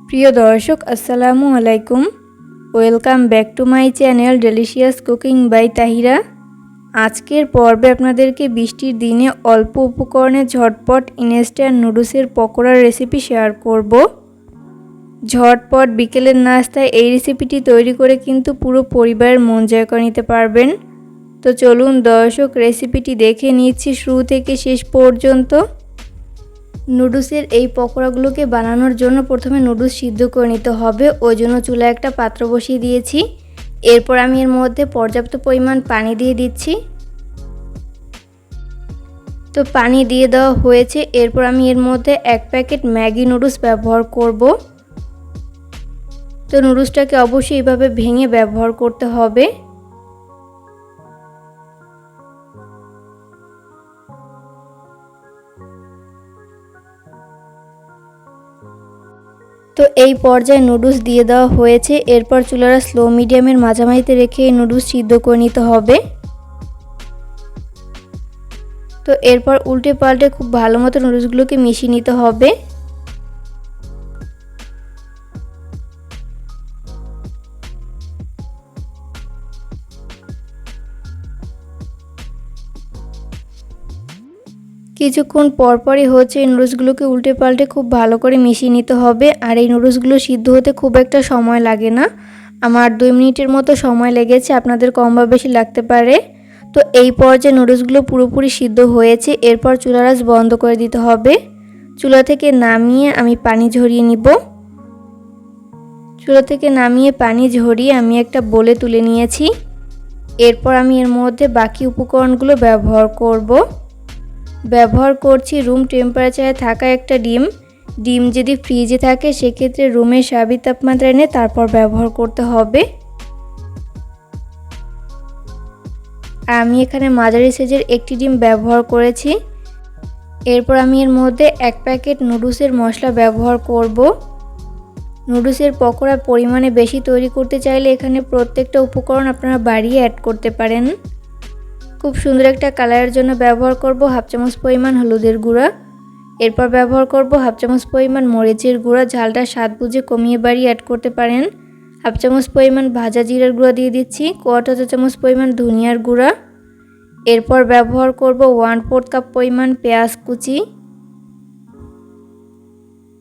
প্রিয় দর্শক আসসালামু আলাইকুম। Welcome back to my channel delicious cooking by Tahira. আজকের পর্বে আপনাদেরকে বৃষ্টির দিনে অল্প উপকরণে ঝটপট ইনস্ট্যান্ট নুডলসের পকোড়ার রেসিপি শেয়ার করব। ঝটপট বিকেলের নাস্তায় এই রেসিপিটি তৈরি করে কিন্তু পুরো পরিবারের মন জয় করে নিতে পারবেন। তো চলুন দর্শক রেসিপিটি দেখে নিচ্ছি শুরু থেকে শেষ পর্যন্ত। নুডলসের এই পকোড়াগুলোকে বানানোর জন্য প্রথমে নুডলস সিদ্ধ করে নিতে হবে। ওই জন্য চুলায় একটা পাত্র বসিয়ে দিয়েছি। এরপর আমি এর মধ্যে পর্যাপ্ত পরিমাণ পানি দিয়ে দিচ্ছি। তো পানি দিয়ে দেওয়া হয়েছে। এরপর আমি এর মধ্যে 1 প্যাকেট ম্যাগি নুডলস ব্যবহার করব। তো নুডলসটাকে অবশ্যই এইভাবে ভেঙে ব্যবহার করতে হবে। তো এই পর্যায়ে নুডলস দিয়ে দেওয়া হয়েছে। এরপর চুলাটা স্লো মিডিয়ামের মাঝামাঝিতে রেখে এই নুডলস সিদ্ধ করে নিতে হবে। তো এরপর উল্টে পাল্টে খুব ভালো মতো নুডলসগুলোকে মিশিয়ে নিতে হবে। কিছুক্ষণ পরপরই হচ্ছে এই নুডলসগুলোকে উল্টে পাল্টে খুব ভালো করে মিশিয়ে নিতে হবে। আর এই নুডলসগুলো সিদ্ধ হতে খুব একটা সময় লাগে না, আমার 2 মিনিটের মতো সময় লেগেছে, আপনাদের কম বা বেশি লাগতে পারে। তো এই পর্যায়ে নুডলসগুলো পুরোপুরি সিদ্ধ হয়েছে। এরপর চুলার আঁচ বন্ধ করে দিতে হবে। চুলা থেকে নামিয়ে আমি পানি ঝরিয়ে নিব। চুলা থেকে নামিয়ে পানি ঝরিয়ে আমি একটা বোলে তুলে নিয়েছি। এরপর আমি এর মধ্যে বাকি উপকরণগুলো ব্যবহার করছি রুম টেম্পারেচারে থাকা একটা ডিম যদি ফ্রিজে থাকে সেক্ষেত্রে রুমের স্বাভাবিক তাপমাত্রা এনে তারপর ব্যবহার করতে হবে। আমি এখানে মাঝারি সাইজের একটি ডিম ব্যবহার করেছি। এরপর আমি এর মধ্যে 1 প্যাকেট নুডলসের মশলা ব্যবহার করব। নুডলসের পকোড়া পরিমাণে বেশি তৈরি করতে চাইলে এখানে প্রত্যেকটা উপকরণ আপনারা বাড়িয়ে অ্যাড করতে পারেন। খুব সুন্দর একটা কালারের জন্য ব্যবহার করব 1/2 চামচ পরিমাণ হলুদের গুঁড়া। এরপর ব্যবহার করব 1/2 চামচ পরিমাণ মরিচের গুঁড়া, ঝালটা স্বাদ বুঝে কমিয়ে বাড়িয়ে অ্যাড করতে পারেন। 1/2 চামচ পরিমাণ ভাজা জিরার গুঁড়া দিয়ে দিচ্ছি। 1/4 চা চামচ পরিমাণ ধনিয়ার গুঁড়া। এরপর ব্যবহার করব 1/4 কাপ পরিমাণ পেঁয়াজ কুচি।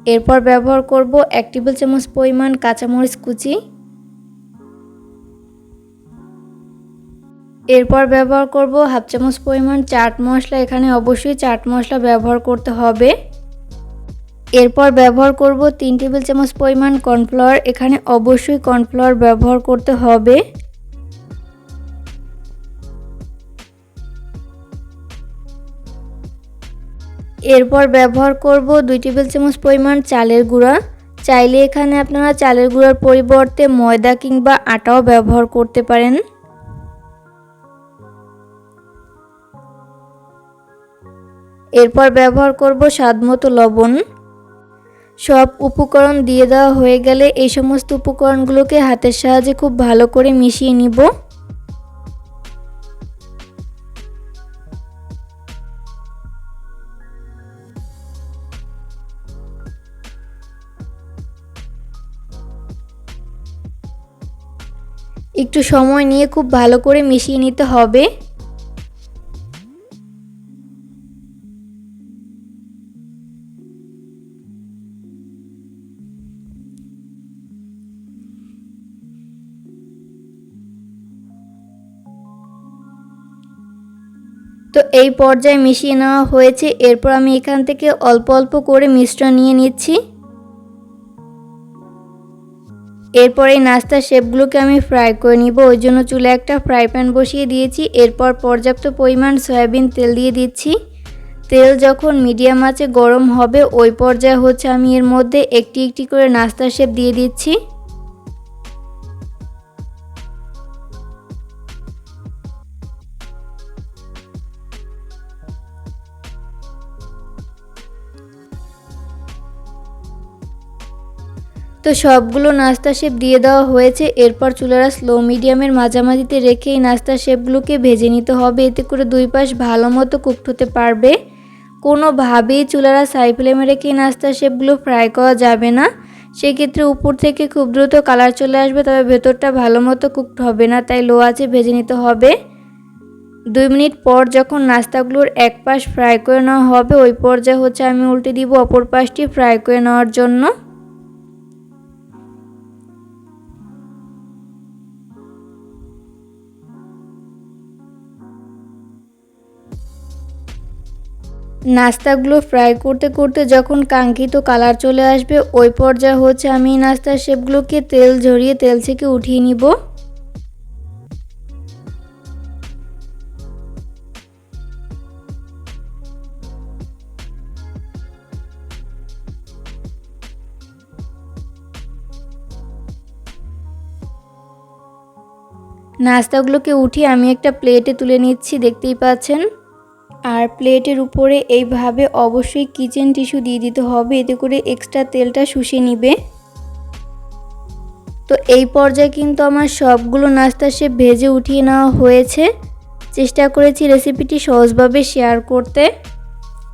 এরপর ব্যবহার করব 1 টেবিল চামচ পরিমাণ কাঁচামরিচ কুচি। এরপর ব্যবহার করব 1/2 চামচ পরিমাণ চাট মশলা, এখানে অবশ্যই চাট মশলা ব্যবহার করতে হবে। এরপর ব্যবহার করব 3 টেবিল চামচ পরিমাণ কর্নফ্লাওয়ার, এখানে অবশ্যই কর্নফ্লাওয়ার ব্যবহার করতে হবে। এরপর ব্যবহার করব 2 টেবিল চামচ পরিমাণ চালের গুঁড়া। চাইলে এখানে আপনারা চালের গুঁড়ার পরিবর্তে ময়দা কিংবা আটাও ব্যবহার করতে পারেন। এরপর ব্যবহার করব স্বাদমতো লবণ। সব উপকরণ দিয়ে দেওয়া হয়ে গেলে এই সমস্ত উপকরণগুলোকে হাতের সাহায্যে খুব ভালো করে মিশিয়ে নিব। একটু সময় নিয়ে খুব ভালো করে মিশিয়ে নিতে হবে। তো এই পর্যায়ে মিশিয়ে নেওয়া হয়েছে। এরপর আমি এখান থেকে অল্প অল্প করে মিশ্রণ নিয়ে নিচ্ছি। এরপর এই নাস্তার শেপগুলোকে আমি ফ্রাই করে নিব। ওই জন্য চুলায় একটা ফ্রাই প্যান বসিয়ে দিয়েছি। এরপর পর্যাপ্ত পরিমাণ সয়াবিন তেল দিয়ে দিচ্ছি। তেল যখন মিডিয়াম আঁচে গরম হবে ওই পর্যায়ে হচ্ছে আমি এর মধ্যে একটি একটি করে নাস্তার শেপ দিয়ে দিচ্ছি। তো সবগুলো নাস্তা শেপ দিয়ে দেওয়া হয়েছে। এরপর চুলাটা স্লো মিডিয়ামের মাঝামাঝিতে রেখে এই নাস্তা শেপগুলোকে ভেজে নিতে হবে, এতে করে দুই পাশ ভালো মতো কুকড হতে পারবে। কোনোভাবেই চুলাটা হাই ফ্লেমে রেখে নাস্তা শেপগুলো ফ্রাই করা যাবে না, সেক্ষেত্রে উপর থেকে খুব দ্রুত কালার চলে আসবে, তবে ভেতরটা ভালো মতো কুকড হবে না, তাই লো আঁচে ভেজে নিতে হবে। 2 মিনিট পর যখন নাস্তাগুলোর এক পাশ ফ্রাই করে নেওয়া হবে, ওই পর্যায়ে হচ্ছে আমি উল্টে দিব অপর পাশটি ফ্রাই করে নেওয়ার জন্য। নাস্তাগুলো ফ্রাই করতে করতে যখন কাঙ্ক্ষিত কালার চলে আসবে, ওই পর্যায়ে হচ্ছে আমি নাস্তার শেপগুলোকে তেল ঝরিয়ে তেল থেকে উঠিয়ে নিব। নাস্তাগুলোকে উঠিয়ে আমি একটা প্লেটে তুলে নিচ্ছি, দেখতেই পাচ্ছেন। আর প্লেটের উপরে এইভাবে অবশ্যই কিচেন টিস্যু দিয়ে দিতে হবে, এতে করে এক্সট্রা তেলটা শুষে নিবে। তো এই পর্যায়ে কিন্তু আমার সবগুলো নাস্তা শেপ ভেজে উঠিয়ে নেওয়া হয়েছে। চেষ্টা করেছি রেসিপিটি সহজভাবে শেয়ার করতে।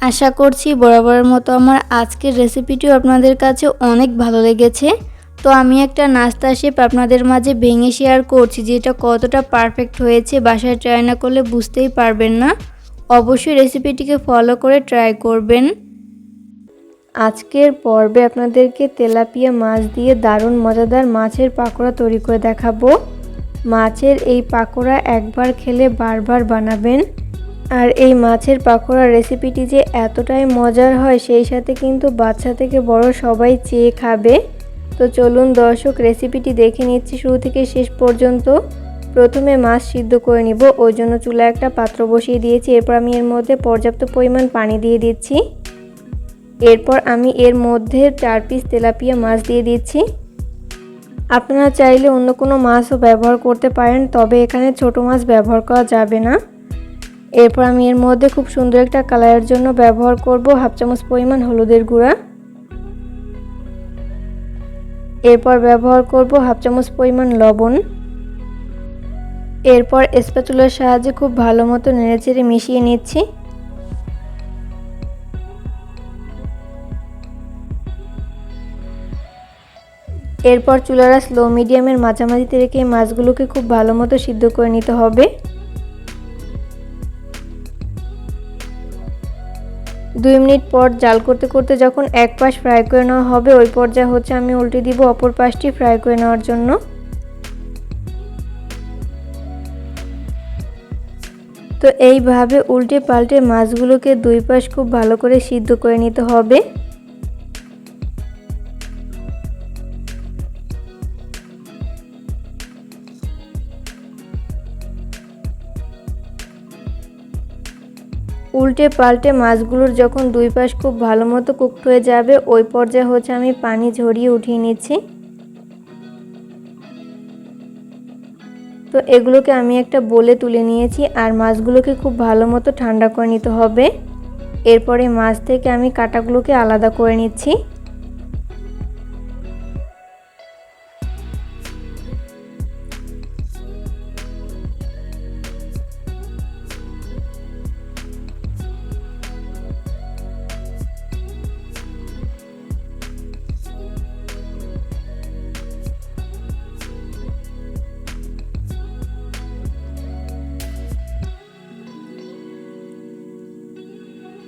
আশা করছি বরাবরের মতো আমার আজকের রেসিপিটিও আপনাদের কাছে অনেক ভালো লেগেছে। তো আমি একটা নাস্তা শেপ আপনাদের মাঝে ভেঙে শেয়ার করছি, যেটা কতটা পারফেক্ট হয়েছে বাসায় ট্রাই না করলে বুঝতেই পারবেন না। অবশ্যই রেসিপিটিকে ফলো করে ট্রাই করবেন। আজকের পর্বে আপনাদেরকে তেলাপিয়া মাছ দিয়ে দারুণ মজাদার মাছের পাকোড়া তৈরি করে দেখাবো। মাছের এই পাকোড়া একবার খেলে বারবার বানাবেন। আর এই মাছের পাকোড়া রেসিপিটি যে এতটাই মজার হয়, সেই সাথে কিন্তু বাচ্চা থেকে বড় সবাই চেয়ে খাবে। তো চলুন দর্শক, রেসিপিটি দেখে নিচ্ছি শুরু থেকে শেষ পর্যন্ত। প্রথমে মাছ সিদ্ধ করে নিব, ওই জন্য চুলায় একটা পাত্র বসিয়ে দিয়েছি। এরপর আমি এর মধ্যে পর্যাপ্ত পরিমাণ পানি দিয়ে দিচ্ছি। এরপর আমি এর মধ্যে 4 পিস তেলাপিয়া মাছ দিয়ে দিচ্ছি। আপনারা চাইলে অন্য কোনো মাছও ব্যবহার করতে পারেন, তবে এখানে ছোট মাছ ব্যবহার করা যাবে না। এরপর আমি এর মধ্যে খুব সুন্দর একটা কালারের জন্য ব্যবহার করব 1/2 চামচ পরিমাণ হলুদের গুঁড়া। এরপর ব্যবহার করব 1/2 চামচ পরিমাণ লবণ। এরপর স্প্যাচুলার সাহায্যে খুব ভালো মতো নেড়েচেড়ে মিশিয়ে নিচ্ছি। এরপর চুলার স্লো মিডিয়ামের মাঝামাঝিতে রেখে মাছগুলোকে খুব ভালো মতো সিদ্ধ করে নিতে হবে। 2 মিনিট পর জাল করতে করতে যখন এক পাশ ফ্রাই করে নেওয়া হবে, ওই পর্যায়ে হচ্ছে আমি উল্টে দিব অপর পাশটি ফ্রাই করে নেওয়ার জন্য। তো এইভাবে উল্টে পাল্টে মাছগুলোকে 2 পাশ খুব ভালো করে সিদ্ধ করে নিতে হবে। উল্টে পাল্টে মাছগুলোর যখন 2 পাশ খুব ভালো মতো কুকড হয়ে যাবে, ওই পর্যায়ে হচ্ছে আমি পানি ঝরিয়ে উঠিয়ে নিচ্ছি। তো এগুলোকে আমি একটা বোলে তুলে নিয়েছি, আর মাছগুলোকে খুব ভালো মতো ঠান্ডা করে নিতে হবে। এরপরে মাছ থেকে আমি কাঁটাগুলোকে আলাদা করে নিচ্ছি।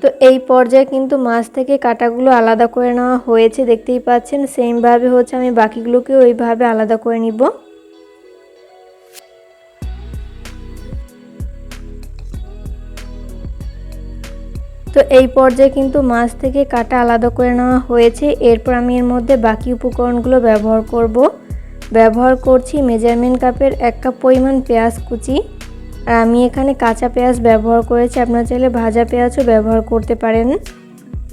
তো এই পর্যায়ে কিন্তু মাছ থেকে কাঁটাগুলো আলাদা করে নেওয়া হয়েছে, দেখতেই পাচ্ছেন। সেমভাবে হচ্ছে আমি বাকিগুলোকেও ওইভাবে আলাদা করে নিব। তো এই পর্যায়ে কিন্তু মাছ থেকে কাঁটা আলাদা করে নেওয়া হয়েছে। এরপর আমি এর মধ্যে বাকি উপকরণগুলো ব্যবহার করছি মেজারমেন্ট কাপের 1 কাপ পরিমাণ পেঁয়াজ কুচি। আর আমি এখানে কাঁচা পেঁয়াজ ব্যবহার করেছি, আপনারা চাইলে ভাজা পেঁয়াজও ব্যবহার করতে পারেন।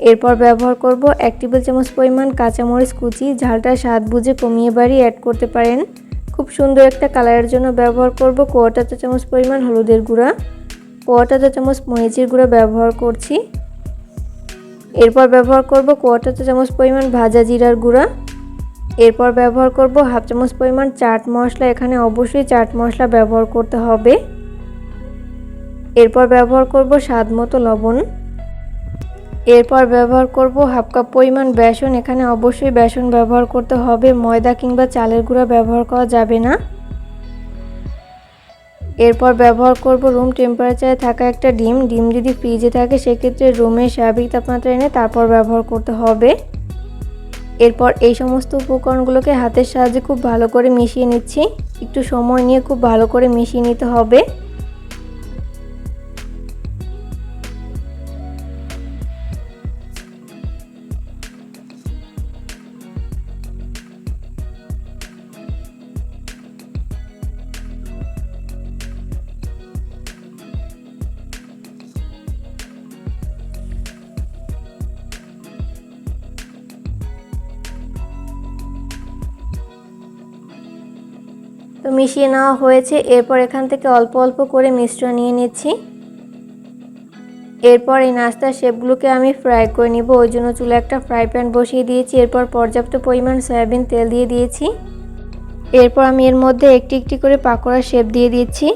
এরপর ব্যবহার করব 1 টেবিল চামচ পরিমাণ কাঁচামরিচ কুচি, ঝালটা স্বাদ বুঝে কমিয়ে বাড়িয়ে অ্যাড করতে পারেন। খুব সুন্দর একটা কালারের জন্য ব্যবহার করব 1/4 চা চামচ পরিমাণ হলুদের গুঁড়া, 1/4 চা চামচ মরিচের গুঁড়া ব্যবহার করছি। এরপর ব্যবহার করব 1/4 চা চামচ পরিমাণ ভাজা জিরার গুঁড়া। এরপর ব্যবহার করব 1/2 চামচ পরিমাণ চাট মশলা, এখানে অবশ্যই চাট মশলা ব্যবহার করতে হবে। এরপর ব্যবহার করব স্বাদ মতো লবণ। এরপর ব্যবহার করব হাফ কাপ পরিমাণ বেসন। এখানে অবশ্যই বেসন ব্যবহার করতে হবে, ময়দা কিংবা চালের গুঁড়া ব্যবহার করা যাবে না। এরপর ব্যবহার করব রুম টেম্পারেচারে থাকা একটা ডিম। ডিম যদি ফ্রিজে থাকে সেক্ষেত্রে রুমের স্বাভাবিক তাপমাত্রা এনে তারপর ব্যবহার করতে হবে। এরপর এই সমস্ত উপকরণগুলোকে হাতের সাহায্যে খুব ভালো করে মিশিয়ে নিচ্ছি। একটু সময় নিয়ে খুব ভালো করে মিশিয়ে নিতে হবে। তো মিশিয়ে নেওয়া হয়েছে। এরপর এখান থেকে অল্প অল্প করে মিশ্রণ নিয়ে নিচ্ছি। এরপর এই নাস্তার শেপগুলোকে আমি ফ্রাই করে নিব। ওই জন্য চুলে একটা ফ্রাই প্যান বসিয়ে দিয়েছি। এরপর পর্যাপ্ত পরিমাণ সয়াবিন তেল দিয়ে দিয়েছি। এরপর আমি এর মধ্যে একটি একটি করে পাকোড়ার শেপ দিয়ে দিচ্ছি।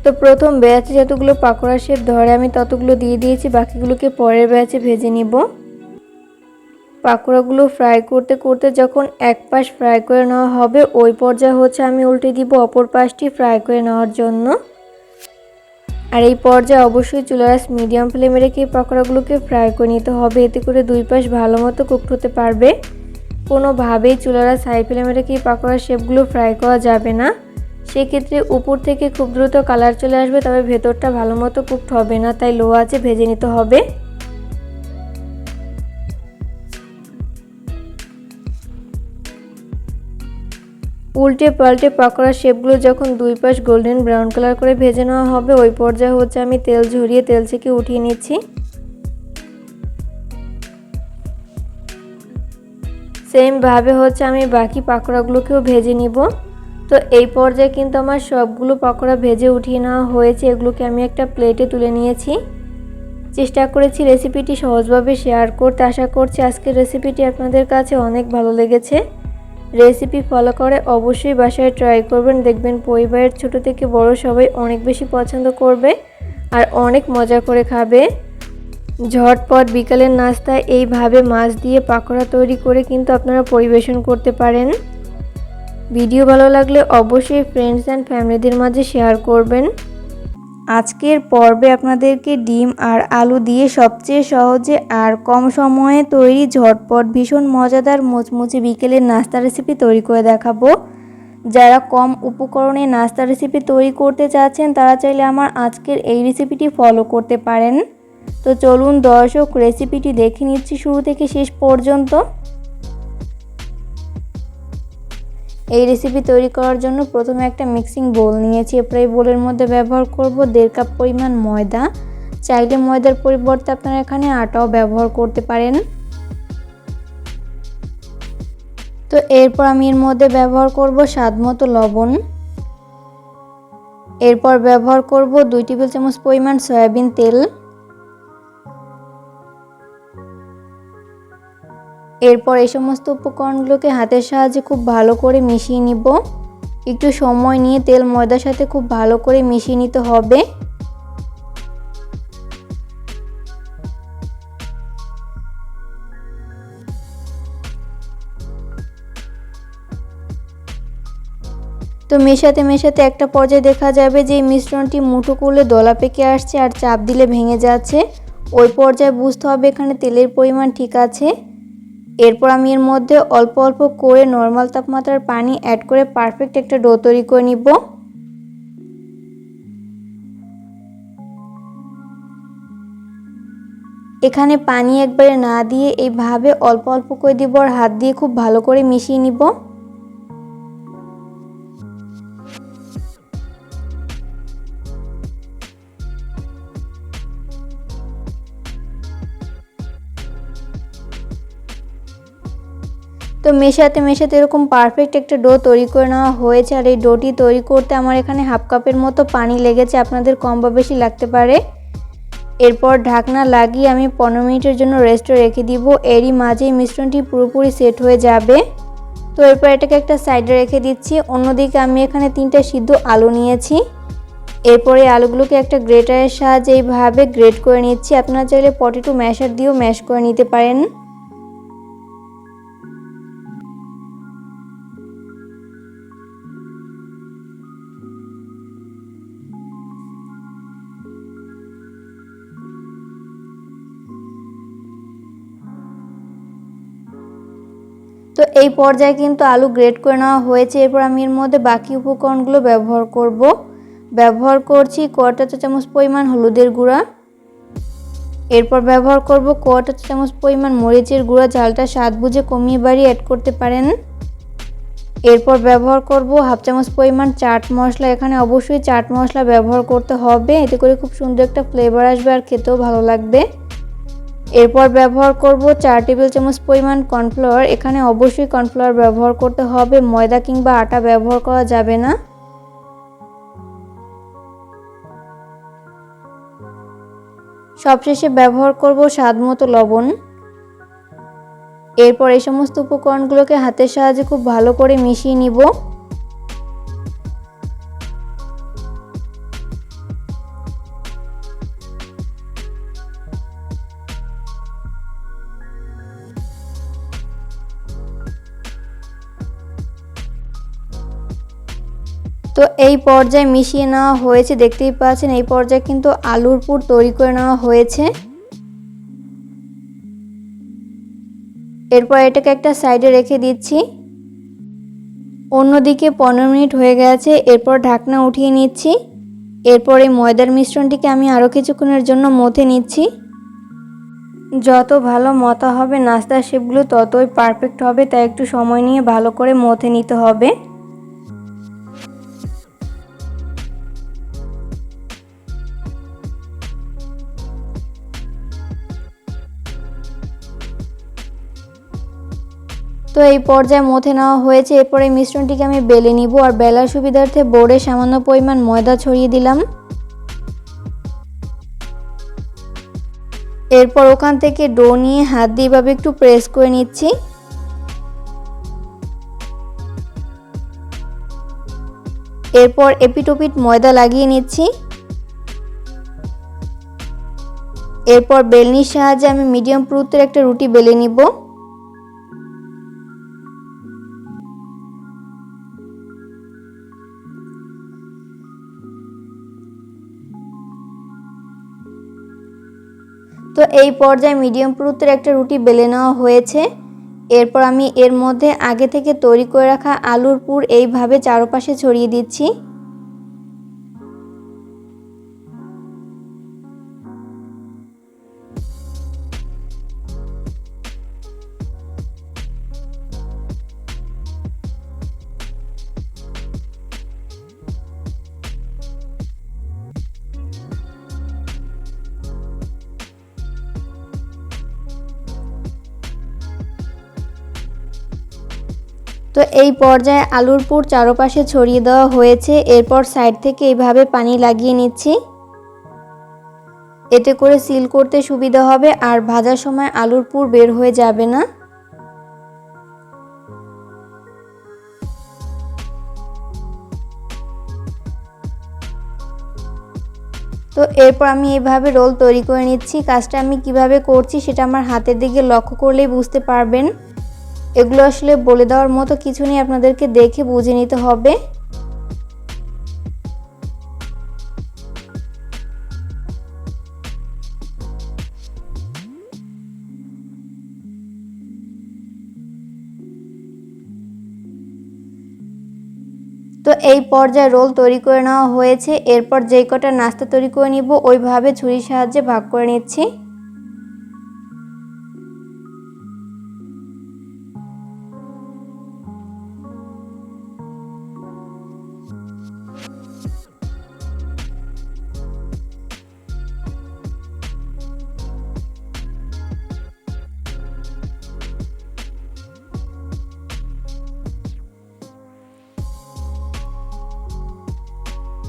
তো প্রথম ব্যাচে যতগুলো পাকোড়া শেপ ধরে আমি ততগুলো দিয়ে দিয়েছি, বাকিগুলোকে পরের ব্যাচে ভেজে নিব। পাকোড়াগুলো ফ্রাই করতে করতে যখন এক পাশ ফ্রাই করে নেওয়া হবে ওই পর্যায়ে আমি উল্টে দিব অপর পাশটি ফ্রাই করে নেওয়ার জন্য। আর এই পর্যায়ে অবশ্যই চুলার আঁচ মিডিয়াম ফ্লেমে রেখে পাকোড়াগুলোকে ফ্রাই করে নিতে হবে, এতে করে দুই পাশ ভালো মতো কুকড হতে পারবে। কোনোভাবেই চুলার আঁচ হাই ফ্লেমে রেখে পাকোড়ার শেপগুলো ফ্রাই করা যাবে না, সেক্ষেত্রে উপর থেকে খুব দ্রুত কালার চলে আসবে, তবে ভেতরটা ভালো মতো কুকড হবে না, তাই লো আঁচে ভেজে নিতে হবে। উল্টে পাল্টে পাকোড়ার শেপগুলো যখন দুই পাশ গোল্ডেন ব্রাউন কালার করে ভেজে নেওয়া হবে ওই পর্যায়ে আমি তেল ঝরিয়ে তেল থেকে উঠিয়ে নিচ্ছি। সেম ভাবে আমি বাকি পাকোড়াগুলোকেও ভেজে নিব। তো এই পর্যায়ে কিন্তু আমার সবগুলো পাকোড়া ভেজে উঠিয়ে নেওয়া হয়েছে। এগুলোকে আমি একটা প্লেটে তুলে নিয়েছি। চেষ্টা করেছি রেসিপিটি সহজভাবে শেয়ার করতে। আশা করছি আজকের রেসিপিটি আপনাদের কাছে অনেক ভালো লেগেছে। রেসিপি ফলো করে অবশ্যই বাসায় ট্রাই করবেন, দেখবেন পরিবারের ছোট থেকে বড় সবাই অনেক বেশি পছন্দ করবে আর অনেক মজা করে খাবে। ঝটপট বিকালের নাস্তায় এইভাবে মাছ দিয়ে পাকোড়া তৈরি করে কিন্তু আপনারা পরিবেশন করতে পারেন। ভিডিও ভালো লাগলে অবশ্যই ফ্রেন্ডস অ্যান্ড ফ্যামিলিদের মাঝে শেয়ার করবেন। আজকের পর্বে আপনাদেরকে ডিম আর আলু দিয়ে সবচেয়ে সহজে আর কম সময়ে তৈরি ঝটপট ভীষণ মজাদার মুচমুচে বিকেলের নাস্তা রেসিপি তৈরি করে দেখাবো। যারা কম উপকরণে নাস্তা রেসিপি তৈরি করতে চাচ্ছেন তারা চাইলে আমার আজকের এই রেসিপিটি ফলো করতে পারেন। তো চলুন দর্শক রেসিপিটি দেখে নিচ্ছি শুরু থেকে শেষ পর্যন্ত। এই রেসিপি তৈরি করার জন্য প্রথমে একটা মিক্সিং বোল নিয়েছি। এরপর এই বোলের মধ্যে ব্যবহার করব 1.5 কাপ পরিমাণ ময়দা। চাইলে ময়দার পরিবর্তে আপনারা এখানে আটাও ব্যবহার করতে পারেন। তো এরপর আমি এর মধ্যে ব্যবহার করব স্বাদমতো লবণ। এরপর ব্যবহার করব 2 টেবিল চামচ পরিমাণ সয়াবিন তেল। এরপর এই সমস্ত উপকরণগুলোকে হাতের সাহায্যে খুব ভালো করে মিশিয়ে নিব। একটু সময় নিয়ে তেল ময়দার সাথে খুব ভালো করে মিশিয়ে নিতে হবে। তো মেশাতে মেশাতে একটা পর্যায়ে দেখা যাবে যে এই মিশ্রণটি মুঠো করলে দলা পেকে আসছে আর চাপ দিলে ভেঙে যাচ্ছে। ওই পর্যায়ে বুঝতে হবে এখানে তেলের পরিমাণ ঠিক আছে। এরপর আমি এর মধ্যে অল্প অল্প করে নর্মাল তাপমাত্রার পানি অ্যাড করে পারফেক্ট একটা ডো তৈরি করে নিব। এখানে পানি একবারে না দিয়ে এইভাবে অল্প অল্প করে দিব আর হাত দিয়ে খুব ভালো করে মিশিয়ে নিব। তো মেশাতে মেশাতে এরকম পারফেক্ট একটা ডো তৈরি করে নেওয়া হয়েছে। আর এই ডোটি তৈরি করতে আমার এখানে হাফ কাপের মতো পানি লেগেছে, আপনাদের কম বা বেশি লাগতে পারে। এরপর ঢাকনা লাগিয়ে আমি 15 মিনিটের জন্য রেস্টে রেখে দিব। এরই মাঝেই মিশ্রণটি পুরোপুরি সেট হয়ে যাবে। তো এরপর এটাকে একটা সাইডে রেখে দিচ্ছি। অন্যদিকে আমি এখানে 3টা সিদ্ধ আলু নিয়েছি। এরপর এই আলুগুলোকে একটা গ্রেটারের সাহায্যে এইভাবে গ্রেট করে নিচ্ছি। আপনারা চাইলে পটেটো ম্যাশার দিয়েও ম্যাশ করে নিতে পারেন। তো এই পর্যায়ে কিন্তু আলু গ্রেট করে নেওয়া হয়েছে। এরপর আমি এর মধ্যে বাকি উপকরণগুলো ব্যবহার করব। ব্যবহার করছি 1/4 চা চামচ পরিমাণ হলুদের গুঁড়া। এরপর ব্যবহার করব 1/4 চা চামচ পরিমাণ মরিচের গুঁড়া, ঝালটা স্বাদ বুঝে কমিয়ে বাড়িয়ে অ্যাড করতে পারেন। এরপর ব্যবহার করব 1/2 চামচ পরিমাণ চাট মশলা। এখানে অবশ্যই চাট মশলা ব্যবহার করতে হবে, এতে করে খুব সুন্দর একটা ফ্লেভার আসবে আর খেতেও ভালো লাগবে। এরপর ব্যবহার করব 4 টেবিল চামচ পরিমাণ কর্নফ্লাওয়ার। এখানে অবশ্যই কর্নফ্লাওয়ার ব্যবহার করতে হবে, ময়দা কিংবা আটা ব্যবহার করা যাবে না। সবশেষে ব্যবহার করব স্বাদমতো লবণ। এরপর এই সমস্ত উপকরণগুলোকে হাতের সাহায্যে খুব ভালো করে মিশিয়ে নিব। তো এই পর্যায়ে মিশিয়ে নেওয়া হয়েছে, দেখতেই পাচ্ছেন এই পর্যায়ে কিন্তু আলুর পুর তৈরি করে নেওয়া হয়েছে। এরপর এটাকে একটা সাইডে রেখে দিচ্ছি। অন্যদিকে 15 মিনিট হয়ে গেছে। এরপর ঢাকনা উঠিয়ে নিচ্ছি। এরপর এই ময়দার মিশ্রণটিকে আমি আরও কিছুক্ষণের জন্য মথে নিচ্ছি। যত ভালো মথা হবে নাস্তার শেপগুলো ততই পারফেক্ট হবে, তাই একটু সময় নিয়ে ভালো করে মথে নিতে হবে। তো এই পর্যায়ে মথে নেওয়া হয়েছে। এরপরে মিশ্রণটিকে আমি বেলে নিব, আর বেলার সুবিধার্থে বোর্ডে সামান্য পরিমাণ ময়দা ছড়িয়ে দিলাম। এরপর ওখান থেকে ডো নিয়ে হাত দিয়ে এভাবে একটু প্রেস করে নিচ্ছি। এরপর এপিটোপিট ময়দা লাগিয়ে নিচ্ছি। এরপর বেলনির সাহায্যে আমি মিডিয়াম পুরুত্বের একটা রুটি বেলে নিব। তো এই পর্যায়ে মিডিয়াম পুরুত্বের একটা রুটি বেলে নেওয়া হয়েছে। এরপর আমি এর মধ্যে আগে থেকে তৈরি করে রাখা আলুর পুর এইভাবে চারপাশে ছড়িয়ে দিচ্ছি। তো এই পর্যায়ে আলুর পুর চারপাশে ছড়িয়ে দেওয়া হয়েছে। এরপর সাইড থেকে এইভাবে পানি লাগিয়ে নিচ্ছি, এতে করে সিল করতে সুবিধা হবে আর ভাজার সময় আলুর পুর বের হয়ে যাবে না। তো এরপর আমি এইভাবে রোল তৈরি করে নিচ্ছি। কাজটা আমি কিভাবে করছি সেটা আমার হাতের দিকে লক্ষ্য করলেই বুঝতে পারবেন। এগুলো আসলে বলে দেওয়ার মতো কিছু নেই, আপনাদেরকে দেখে বুঝে নিতে হবে। তো এই পর্যায়ে রোল তৈরি করে নেওয়া হয়েছে। এরপর যেই কটা নাস্তা তৈরি করে নিব ওইভাবে ছুরির সাহায্যে ভাগ করে নিচ্ছি।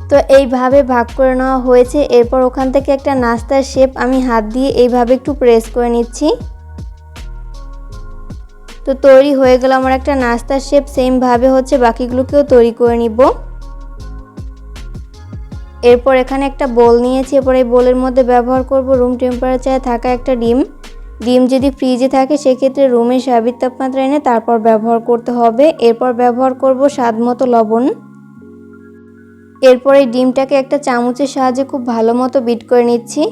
তো এইভাবে ভাগ করে নেওয়া হয়েছে। এরপর ওখান থেকে একটা নাস্তার শেপ আমি হাত দিয়ে এইভাবে একটু প্রেস করে নিচ্ছি। তো তৈরি হয়ে গেল আমার একটা নাস্তার শেপ। সেমভাবে বাকিগুলোকেও তৈরি করে নিব। এরপর এখানে একটা বোল নিয়েছি। এরপর এই বোলের মধ্যে ব্যবহার করব রুম টেম্পারেচারে থাকা একটা ডিম। ডিম যদি ফ্রিজে থাকে সেক্ষেত্রে রুমের স্বাভাবিক তাপমাত্রা এনে তারপর ব্যবহার করতে হবে। এরপর ব্যবহার করব স্বাদমতো লবণ। এরপর এই ডিমটাকে একটা চামচের সাহায্যে খুব ভালো মতো বিট করে নিচ্ছি।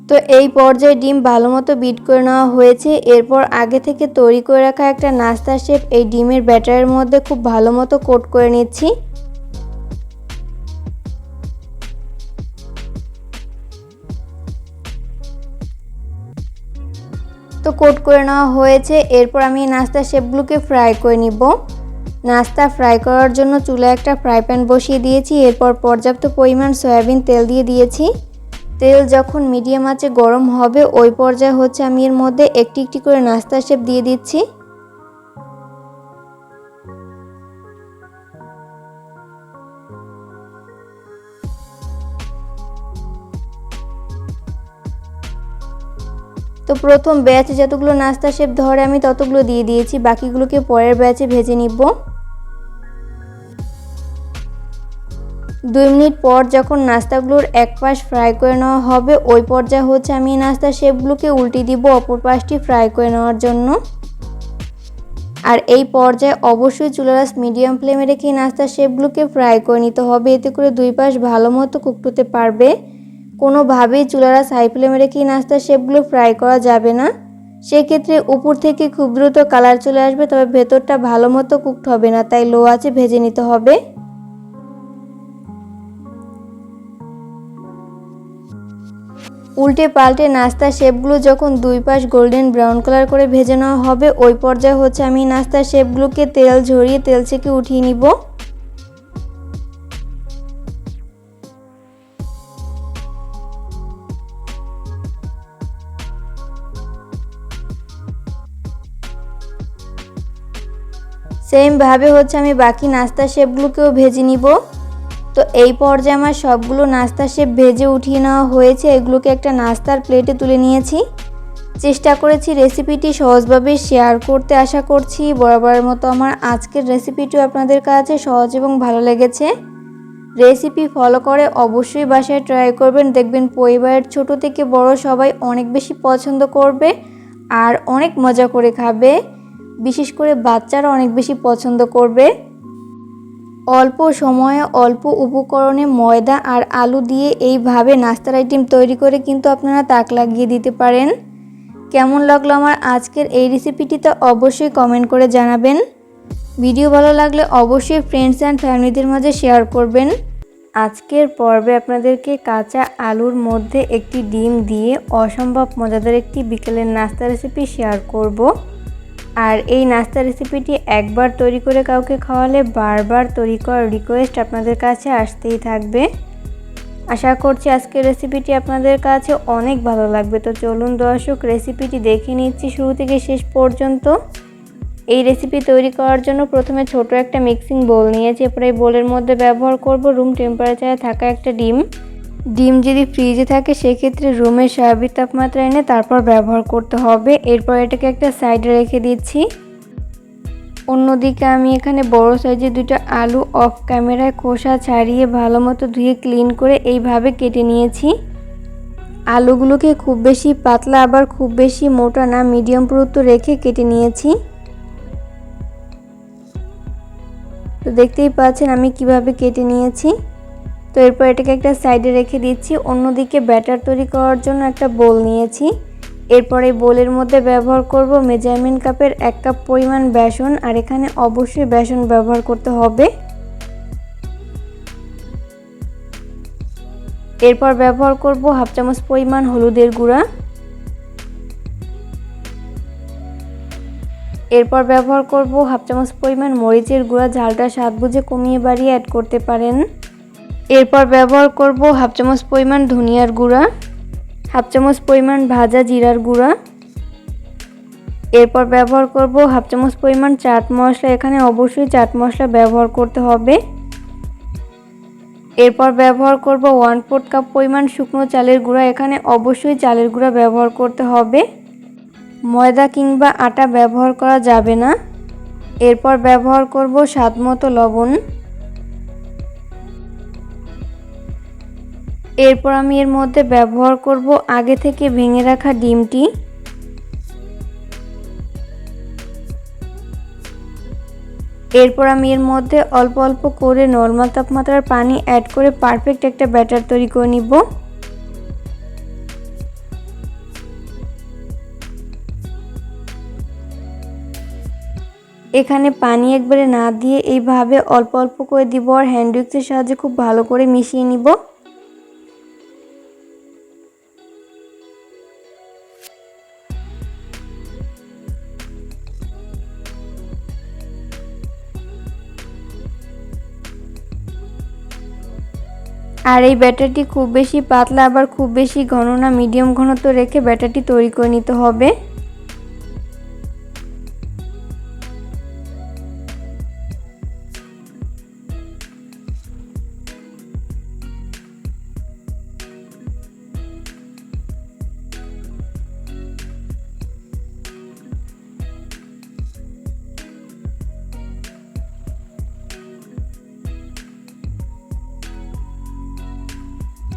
তো এই পর্যায়ে ডিম ভালো মতো বিট করে নেওয়া হয়েছে। এরপর আগে থেকে তৈরি করে রাখা একটা নাস্তার শেপ এই ডিমের ব্যাটারের মধ্যে খুব ভালো মতো কোট করে নিচ্ছি। তো কোট করে নেওয়া হয়েছে। এরপর আমি এই নাস্তার শেপগুলোকে ফ্রাই করে নিব। নাস্তা ফ্রাই করার জন্য চুলায় একটা ফ্রাই প্যান বসিয়ে দিয়েছি। এরপর পর্যাপ্ত পরিমাণ সয়াবিন তেল দিয়ে দিয়েছি। তেল যখন মিডিয়াম আঁচে গরম হবে ওই পর্যায়ে আমি এর মধ্যে একটি একটি করে নাস্তার শেপ দিয়ে দিচ্ছি। তো প্রথম ব্যাচে যতগুলো নাস্তা শেপ ধরে আমি ততগুলো দিয়ে দিয়েছি। বাকিগুলোকে পরের ব্যাচে ভেজে নিব। 2 মিনিট পর যখন নাস্তাগুলোর এক পাশ ফ্রাই করে নেওয়া হবে ওই পর্যায়ে আমি নাস্তার শেপগুলোকে উল্টে দিব অপর পাশটি ফ্রাই করে নেওয়ার জন্য। আর এই পর্যায়ে অবশ্যই চুলার আঁচ মিডিয়াম ফ্লেমে রেখে নাস্তার শেপগুলোকে ফ্রাই করে নিতে হবে। এতে করে দুই পাশ ভালো মতো কুকড হতে পারবে। কোনোভাবেই চুলার আঁচ হাই ফ্লেমে রেখে নাস্তার শেপগুলো ফ্রাই করা যাবে না। সেক্ষেত্রে উপর থেকে খুব দ্রুত কালার চলে আসবে, তবে ভেতরটা ভালো মতো কুকড হবে না, তাই লো আঁচে ভেজে নিতে হবে। উল্টে পাল্টে নাস্তার শেপগুলো যখন দুই পাশ গোল্ডেন ব্রাউন কালার করে ভেজে নেওয়া হবে ওই পর্যায়ে আমি নাস্তার শেপগুলোকে তেল ঝরিয়ে তেল থেকে উঠিয়ে নিব। সেম ভাবে আমি বাকি নাস্তার শেপগুলোকেও ভেজে নিব। তো এই পর্যায়ে আমার সবগুলো নাস্তার শেপ ভেজে উঠিয়ে নেওয়া হয়েছে। এগুলোকে একটা নাস্তার প্লেটে তুলে নিয়েছি। চেষ্টা করেছি রেসিপিটি সহজভাবে শেয়ার করতে। আশা করছি বরাবরের মতো আমার আজকের রেসিপিটিও আপনাদের কাছে সহজ এবং ভালো লেগেছে। রেসিপি ফলো করে অবশ্যই বাসায় ট্রাই করবেন। দেখবেন পরিবারের ছোট থেকে বড় সবাই অনেক বেশি পছন্দ করবে আর অনেক মজা করে খাবে। বিশেষ করে বাচ্চারা অনেক বেশি পছন্দ করবে। অল্প সময়ে অল্প উপকরণে ময়দা আর আলু দিয়ে এইভাবে নাস্তার আইটেম তৈরি করে কিন্তু আপনারা তাক লাগিয়ে দিতে পারেন। কেমন লাগলো আমার আজকের এই রেসিপিটি তা অবশ্যই কমেন্ট করে জানাবেন। ভিডিও ভালো লাগলে অবশ্যই ফ্রেন্ডস অ্যান্ড ফ্যামিলিদের মাঝে শেয়ার করবেন। আজকের পর্বে আপনাদেরকে কাঁচা আলুর মধ্যে একটি ডিম দিয়ে অসম্ভব মজাদার একটি বিকেলের নাস্তা রেসিপি শেয়ার করব। আর এই নাস্তা রেসিপিটি একবার তৈরি করে কাউকে খাওয়ালে বারবার তৈরি করার রিকোয়েস্ট আপনাদের কাছে আসতেই থাকবে। আশা করছি আজকের রেসিপিটি আপনাদের কাছে অনেক ভালো লাগবে। তো চলুন দর্শক রেসিপিটি দেখে নিচ্ছি শুরু থেকে শেষ পর্যন্ত। এই রেসিপি তৈরি করার জন্য প্রথমে ছোট একটা মিক্সিং বোল নিয়েছি। এরপর এই বোলের মধ্যে ব্যবহার করব রুম টেম্পারেচারে থাকা একটা ডিম। ডিম যদি ফ্রিজে থাকে সেক্ষেত্রে রুমের স্বাভাবিক তাপমাত্রা এনে তারপর ব্যবহার করতে হবে। এরপর এটাকে একটা সাইডে রেখে দিচ্ছি। অন্যদিকে আমি এখানে বড় সাইজের দুটো আলু অফ ক্যামেরায় খোসা ছাড়িয়ে ভালো মতো ধুয়ে ক্লিন করে এইভাবে কেটে নিয়েছি। আলুগুলোকে খুব বেশি পাতলা আবার খুব বেশি মোটা না, মিডিয়াম পুরুত্ব রেখে কেটে নিয়েছি। তো দেখতেই পাচ্ছেন আমি কিভাবে কেটে নিয়েছি। তো এরপর এটাকে একটা সাইডে রেখে দিচ্ছি। অন্যদিকে ব্যাটার তৈরি করার জন্য একটা বোল নিয়েছি। এরপর এই বোলের মধ্যে ব্যবহার করব মেজারমেন্ট কাপের 1 কাপ পরিমাণ বেসন। আর এখানে অবশ্যই বেসন ব্যবহার করতে হবে। এরপর ব্যবহার করব হাফ চামচ পরিমাণ হলুদের গুঁড়া। এরপর ব্যবহার করব হাফ চামচ পরিমাণ মরিচের গুঁড়া। ঝালটা স্বাদ বুঝে কমিয়ে বাড়িয়ে অ্যাড করতে পারেন। এরপর ব্যবহার করব হাফ চামচ পরিমাণ ধনিয়ার গুঁড়া, হাফ চামচ পরিমাণ ভাজা জিরার গুঁড়া। এরপর ব্যবহার করব হাফ চামচ পরিমাণ চাট মশলা, এখানে অবশ্যই চাট মশলা ব্যবহার করতে হবে। এরপর ব্যবহার করব 1/4 কাপ পরিমাণ শুকনো চালের গুঁড়া, এখানে অবশ্যই চালের গুঁড়া ব্যবহার করতে হবে, ময়দা কিংবা আটা ব্যবহার করা যাবে না। এরপর ব্যবহার করব স্বাদমতো লবণ। এরপর আমি এর মধ্যে ব্যবহার করব আগে থেকে ভেঙে রাখা ডিমটি। এরপর আমি এর মধ্যে অল্প অল্প করে নরমাল তাপমাত্রার পানি অ্যাড করে পারফেক্ট একটা ব্যাটার তৈরি করে নিব। এখানে পানি একবারে না দিয়ে এইভাবে অল্প অল্প করে দিব আর হ্যান্ড উইক্সের সাহায্যে খুব ভালো করে মিশিয়ে নিব। আর এই ব্যাটারটি খুব বেশি পাতলা আবার খুব বেশি ঘন না, মিডিয়াম ঘনত্ব রেখে ব্যাটারটি তৈরি করে নিতে হবে।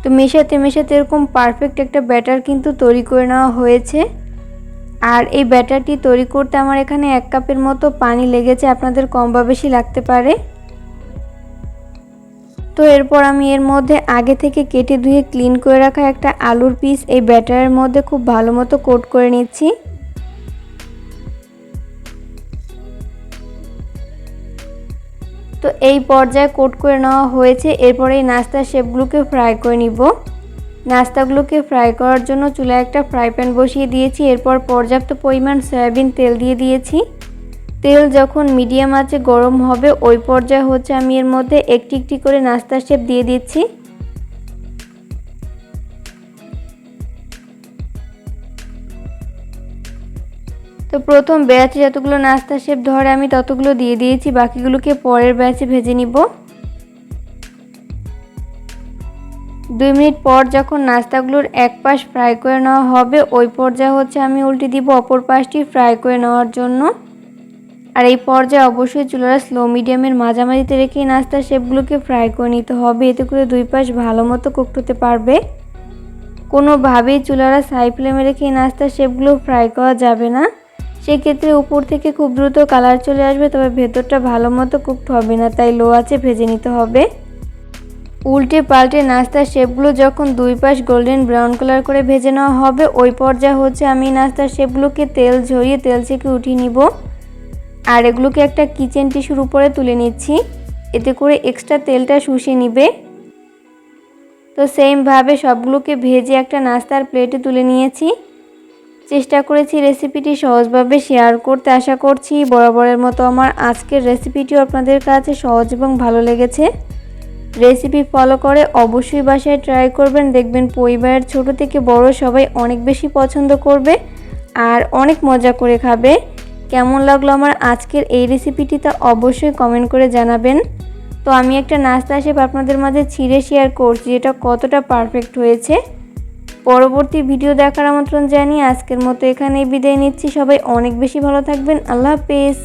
তো মেশাতে মেশাতে এরকম পারফেক্ট একটা ব্যাটার কিন্তু তৈরি করে নেওয়া হয়েছে। আর এই ব্যাটারটি তৈরি করতে আমার এখানে 1 কাপের মতো পানি লেগেছে, আপনাদের কম বা বেশি লাগতে পারে। তো এরপর আমি এর মধ্যে আগে থেকে কেটে ধুয়ে ক্লিন করে রাখা একটা আলুর পিস এই ব্যাটারের মধ্যে খুব ভালো মতো কোট করে নিচ্ছি। তো এই পর্যায়ে কোট করে নেওয়া হয়েছে। এরপর এই নাস্তার শেপগুলোকে ফ্রাই করে নিব। নাস্তাগুলোকে ফ্রাই করার জন্য চুলায় একটা ফ্রাই প্যান বসিয়ে দিয়েছি। এরপর পর্যাপ্ত পরিমাণ সয়াবিন তেল দিয়ে দিয়েছি। তেল যখন মিডিয়াম আঁচে গরম হবে ওই পর্যায়ে হচ্ছে আমি এর মধ্যে একটি একটি করে নাস্তার শেপ দিয়ে দিচ্ছি। তো প্রথম ব্যাচে যতগুলো নাস্তা শেপ ধরে আমি ততগুলো দিয়ে দিয়েছি, বাকিগুলোকে পরের ব্যাচে ভেজে নিব। 2 মিনিট পর যখন নাস্তাগুলোর এক পাশ ফ্রাই করে নেওয়া হবে ওই পর্যায়ে হচ্ছে আমি উল্টে দিব অপর পাশটি ফ্রাই করে নেওয়ার জন্য। আর এই পর্যায়ে অবশ্যই চুলার স্লো মিডিয়ামের মাঝামাঝিতে রেখে নাস্তার শেপগুলোকে ফ্রাই করে নিতে হবে, এতে করে 2 পাশ ভালো মতো কুকড হতে পারবে। কোনোভাবেই চুলার হাই ফ্লেমে রেখে নাস্তার শেপগুলো ফ্রাই করা যাবে না, সেক্ষেত্রে উপর থেকে খুব দ্রুত কালার চলে আসবে, তবে ভেতরটা ভালো মতো কুকড হবে না, তাই লো আঁচে ভেজে নিতে হবে। উল্টে পাল্টে নাস্তার শেপগুলো যখন 2 পাশ গোল্ডেন ব্রাউন কালার করে ভেজে নেওয়া হবে ওই পর্যায়ে হচ্ছে আমি নাস্তার শেপগুলোকে তেল ঝরিয়ে তেল থেকে উঠিয়ে নিব। আর এগুলোকে একটা কিচেন টিস্যুর উপরে তুলে নিচ্ছি, এতে করে এক্সট্রা তেলটা শুষে নিবে। তো সেমভাবে সবগুলোকে ভেজে একটা নাস্তার প্লেটে তুলে নিয়েছি। চেষ্টা করেছি রেসিপিটি সহজভাবে শেয়ার করতে, আশা করছি বরাবরের মতো আমার আজকের রেসিপিটিও আপনাদের কাছে সহজ এবং ভালো লেগেছে। রেসিপি ফলো করে অবশ্যই বাসায় ট্রাই করবেন, দেখবেন পরিবারের ছোট থেকে বড় সবাই অনেক বেশি পছন্দ করবে আর অনেক মজা করে খাবে। কেমন লাগলো আমার আজকের এই রেসিপিটি তা অবশ্যই কমেন্ট করে জানাবেন। তো আমি একটা নাস্তা শেপ আপনাদের মাঝে ছিঁড়ে শেয়ার করছি, এটা কতটা পারফেক্ট হয়েছে। পরবর্তী ভিডিও দেখার আমন্ত্রণ জানিয়ে আজকের মতো এখানেই বিদায় নিচ্ছি। সবাই অনেক বেশি ভালো থাকবেন। আল্লাহ হাফেজ।